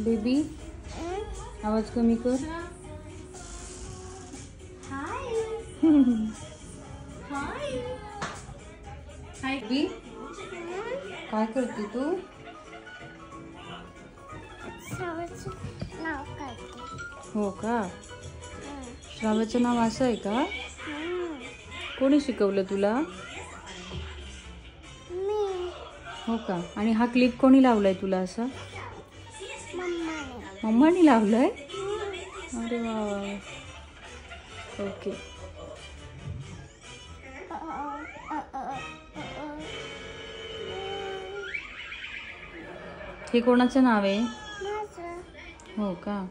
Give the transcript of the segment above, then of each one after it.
Baby आवाज कमी कर. हाय बेबी, काय करते तू? नाव करते. हो का? श्राव्याचं नाव असं आहे का? कोणी शिकवलं तुला? मी. हो का? आणि हा क्लिप कोणी लावलाय तुला असा? मम्माने. मम्मानी लावलाय? अरे वा वा. ओके. हे कोणाचं नाव आहे? माझं. हो का?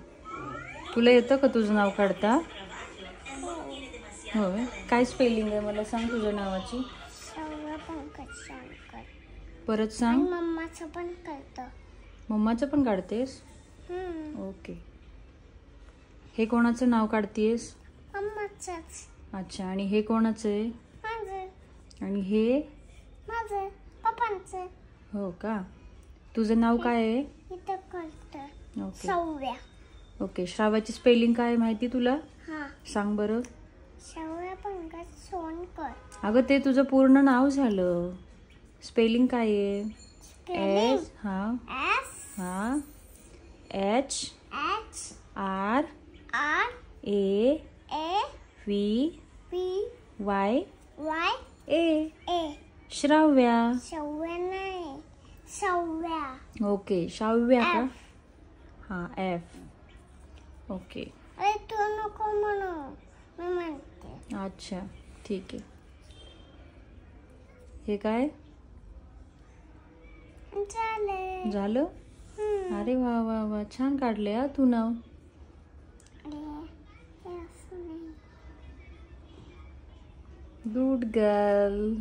तुला येतं का तुझं नाव काढता? होय. काय स्पेलिंग आहे मला सांग तुझ्या नावाची. सौरभ पंकज सोनकर. परत सांग. मम्माचं पण करतं. मम्माचं पण काढतेस? ओके. हे कोणाचं नाव काढतेस? मम्माचंच. अच्छा. आणि हे कोणाचं आहे? माझं. आणि हे? माझं. पप्पांचं. हो का? तुझं नाव काय आहे? इथं करतं. ओके. सौव्या. ओके. श्राव्याची स्पेलिंग काय आहे माहिती तुला? हा. सांग बरं. सौरभ पंकज सोनकर. अगं ते तुझं पूर्ण नाव झालं. स्पेलिंग काय आहे? स्पेलिंग. एस. हा S हा. H H R R A A V P Y Y A. A. Shravya. Sauvya नाही, सौव्या. ओके. श्राव्या का? F. हा. एफ. ओके. अरे तू नको म्हणू, मी म्हणते. अच्छा. ठीक आहे. हे काय झाले. झालं? अरे वा वा वा. छान काढले हा तू नाव. अरे हे असं नाही. Good girl.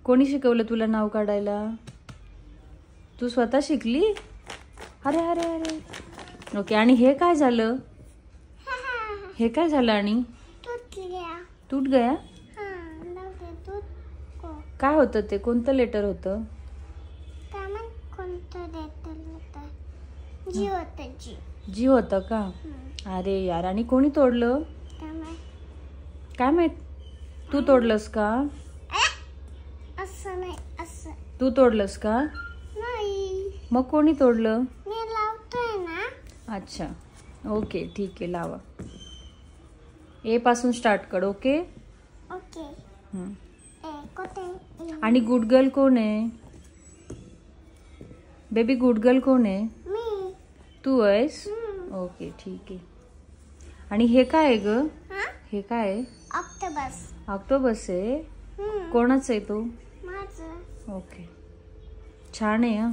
कोणी शिकवलं तुला नाव काढायला? तू स्वतः शिकली? अरे अरे अरे. ओके. आणि हे काय झालं? हे काय झालं? आणि तुटल्या. तुट गया? हा, नव्हते तुटको. काय होतं ते? कोणतं लेटर होतं? काय म्हण कोणतं लेटर होतं? जी होतं जी. जी होतं का? अरे यार. आणि कोणी तोडलं? काय माहित? काय माहित. तू तोडलंस का? असं नाही, असं तू तोडलंस का? नाही. मग कोणी तोडलं? मी लावतोय ना. अच्छा. ओके. ठीक आहे. लावा. ए पासून स्टार्ट कर. ओके. ओके. ए कोठे? आणि गुड गर्ल कोण आहे? बेबी गुड गर्ल कोण आहे? मी. तू आहेस? ओके. ठीक आहे. आणि हे काय आहे ग? हे काय आहे? ऑक्टोबस. ऑक्टोबस आहे? कोणाचं आहे तो? माझं. ओके. छान आहे हा.